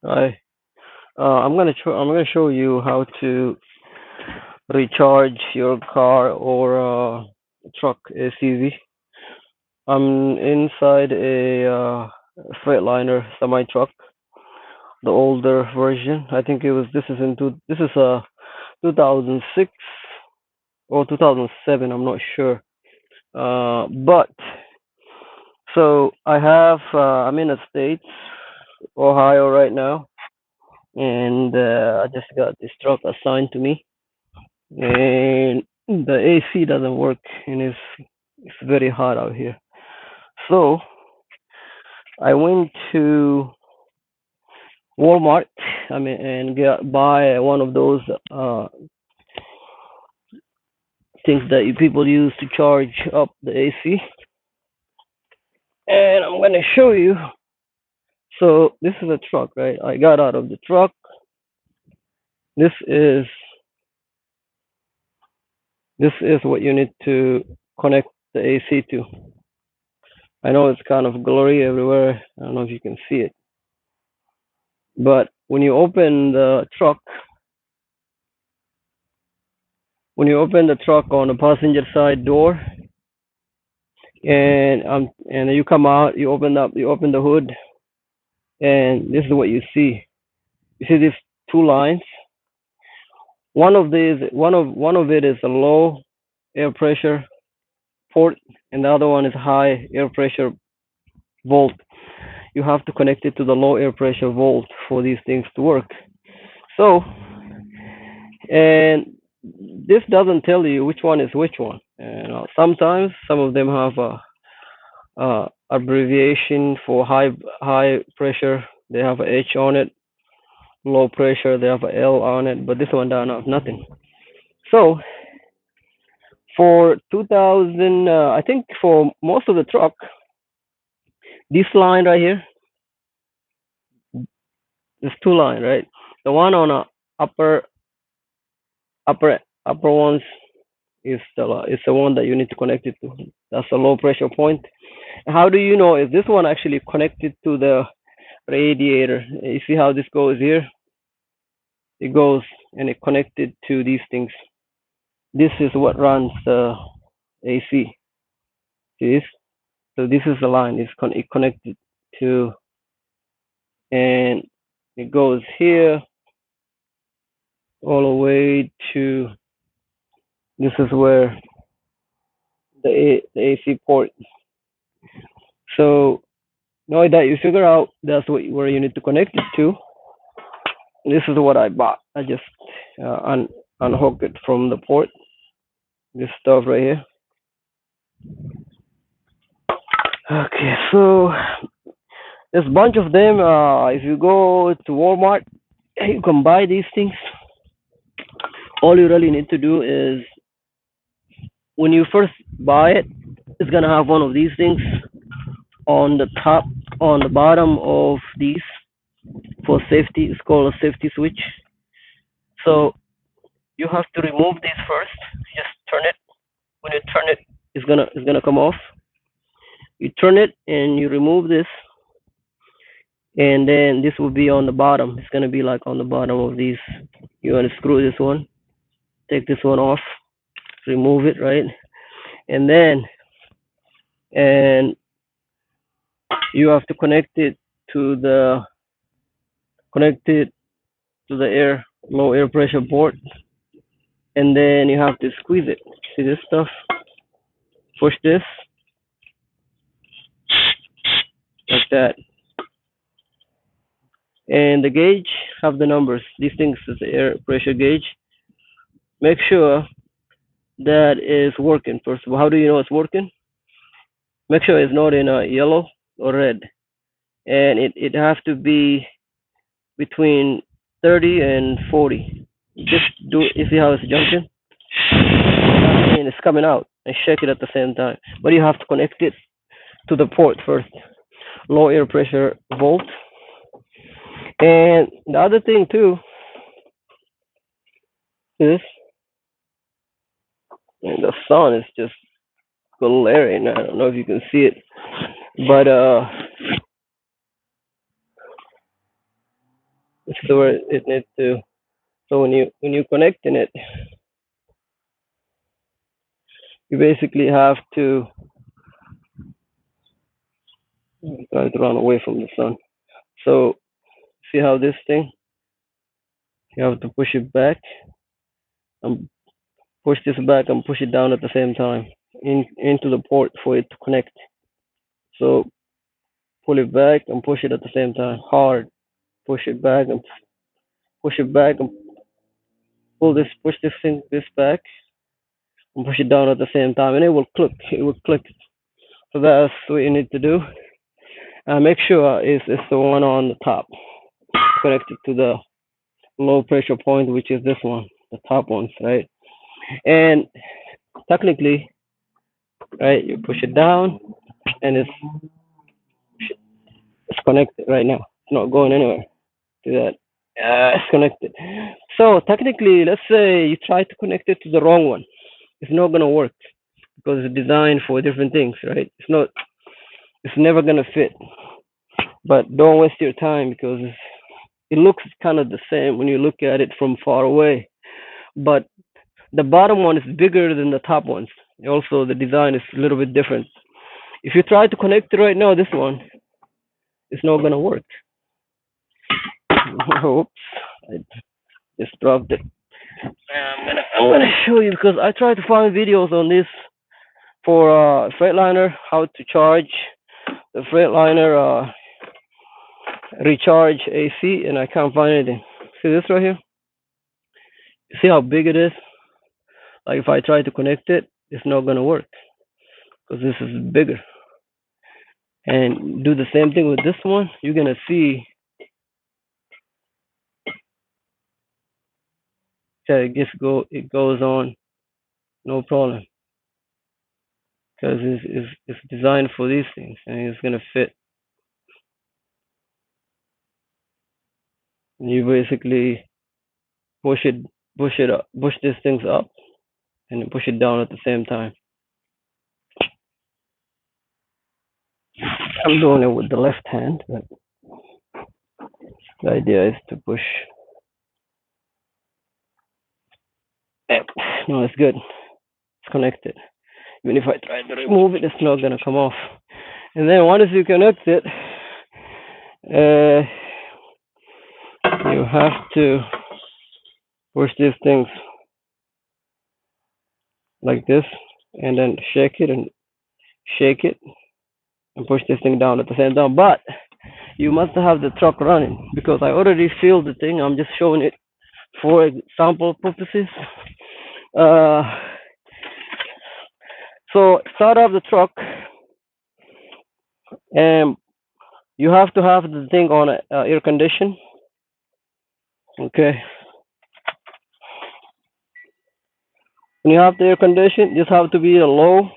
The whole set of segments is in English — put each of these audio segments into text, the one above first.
Hi. I'm gonna show you how to recharge your car or truck SUV. I'm inside a Freightliner semi truck, the older version. I think it was this is a 2006 or 2007. I'm not sure. But so I'm in the States, Ohio right now, and I just got this truck assigned to me and the AC doesn't work, and it's very hot out here. So I went to Walmart, and buy one of those uh things that people use to charge up the AC, and I'm gonna show you. So this is a truck, right? I got out of the truck. This is this is what you need to connect the AC to. I know it's kind of blurry everywhere. I don't know if you can see it, but when you open the truck on the passenger side door, and you come out, you open the hood, and this is what you see. You see these two lines. One of it is a low air pressure port, and the other one is high air pressure volt. You have to connect it to the low air pressure volt for these things to work. So, and this doesn't tell you which one is which one. And sometimes some of them have a abbreviation for high pressure. They have a H on it. Low pressure, they have a L on it. But this one down have nothing. So for 2000, I think for most of the truck, this line right here, this two line, right? The one on the upper upper upper ones is the one that you need to connect it to. That's a low pressure point. How do you know if this one actually connected to the radiator? You see how this goes here? It goes and it connected to these things. This is what runs the AC. See this? So this is the line. It connected to, and it goes here all the way to. This is where the AC port. So now that you figure out where you need to connect it to, this is what I bought. I just unhook it from the port. This stuff right here. Okay, so there's a bunch of them. If you go to Walmart, you can buy these things. All you really need to do is when you first buy it, it's gonna have one of these things on the top, on the bottom of these for safety. It's called a safety switch. So you have to remove this first. Just turn it. When you turn it, it's gonna come off. You turn it and you remove this, and then this will be on the bottom. It's gonna be like on the bottom of these. You want to screw this one, take this one off, remove it, right, and then and you have to to the connect it to the low air pressure port, and then you have to squeeze it. See this stuff? Push this like that, and the gauge have the numbers. These things is the air pressure gauge. Make sure that is working. First of all, how do you know it's working? Make sure it's not in a yellow or red, and it has to be between 30 and 40. Just do it. You see how it's jumping? And it's coming out, and shake it at the same time. But you have to connect it to the port first. Low air pressure volt. And the other thing too is, and the sun is just glaring. I don't know if you can see it, but This is where it needs to. So when you connecting it, you basically have to try to run away from the sun. So see how this thing, you have to push it back and push this back and push it down at the same time into the port for it to connect. So pull it back and push it at the same time. Hard. Push it back and push it back and push this thing this back and push it down at the same time, and it will click. It will click. So that's what you need to do. Make sure it's the one on the top connected to the low pressure point, which is this one, the top ones, right? And technically, right, you push it down, and it's connected right now. It's not going anywhere. See that? It's connected. So technically, let's say you try to connect it to the wrong one. It's not gonna work because it's designed for different things, right? It's not. It's never gonna fit. But don't waste your time because it looks kind of the same when you look at it from far away. But the bottom one is bigger than the top ones. Also, the design is a little bit different. If you try to connect it right now, this one, it's not gonna work. Oops, I just dropped it. I'm gonna show you because I tried to find videos on this for Freightliner, how to charge the Freightliner recharge AC, and I can't find anything. See this right here? See how big it is? Like if I try to connect it, it's not gonna work because this is bigger. And do the same thing with this one. You're gonna see that it goes on no problem because it's designed for these things and it's gonna fit. You basically push it, push these things up, and then push it down at the same time. I'm doing it with the left hand, but the idea is to push. No, it's good. It's connected. Even if I try to remove it, it's not gonna come off. And then once you connect it, you have to push these things like this, and then shake it, and push this thing down at the same time. But you must have the truck running because I already filled the thing. I'm just showing it for example purposes. Uh, so start up the truck, and you have to have the thing on air condition. Okay. When you have the air condition, just have to be a low.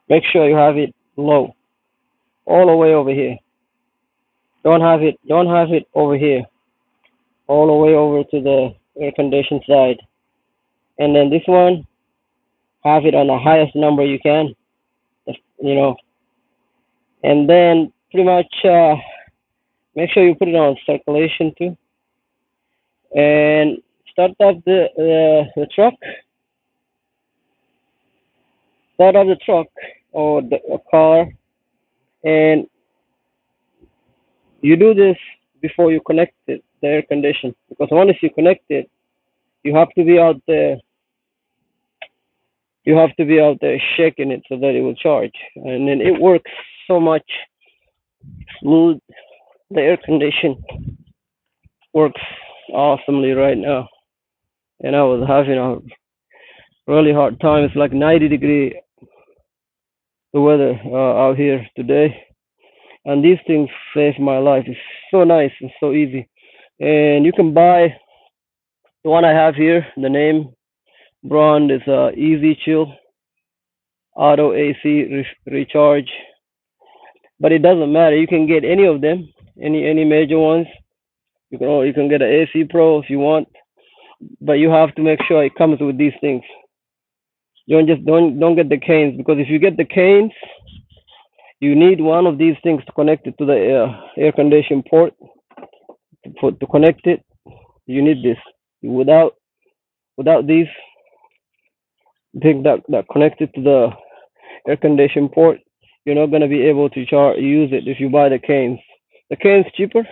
Make sure you have it low, all the way over here. Don't have it over here, all the way over to the air condition side. And then this one, have it on the highest number you can, you know. And then pretty much make sure you put it on circulation too. And start up the truck. Start up the truck or the car, and you do this before you connect it, the air condition, because once you connect it, you have to be out there. You have to be out there shaking it so that it will charge, and then it works so much smooth. The air condition works awesomely right now, and I was having a really hard time. It's like 90-degree the weather out here today, and these things save my life. It's so nice and so easy, and you can buy the one I have here. The name brand is Easy Chill Auto AC Recharge, but it doesn't matter. You can get any of them, any major ones. You can get an AC Pro if you want, but you have to make sure it comes with these things. Don't get the canes, because if you get the canes, you need one of these things to connect it to the air condition port, For to connect it, you need this. Without these thing that connected to the air condition port, you're not gonna be able to use it if you buy the canes. The canes cheaper.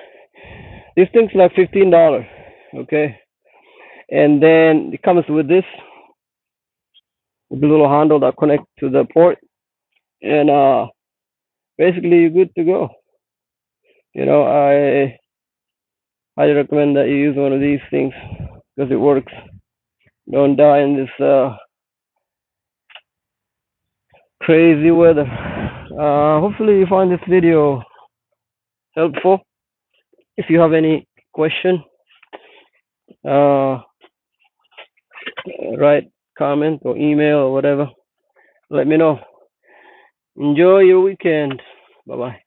This thing's like $15. Okay, and then it comes with the little handle that connects to the port, and basically you're good to go. I highly recommend that you use one of these things because it works. Don't die in this crazy weather. Hopefully you find this video helpful. If you have any question, uh, write comment or email or whatever. Let me know. Enjoy your weekend. Bye bye.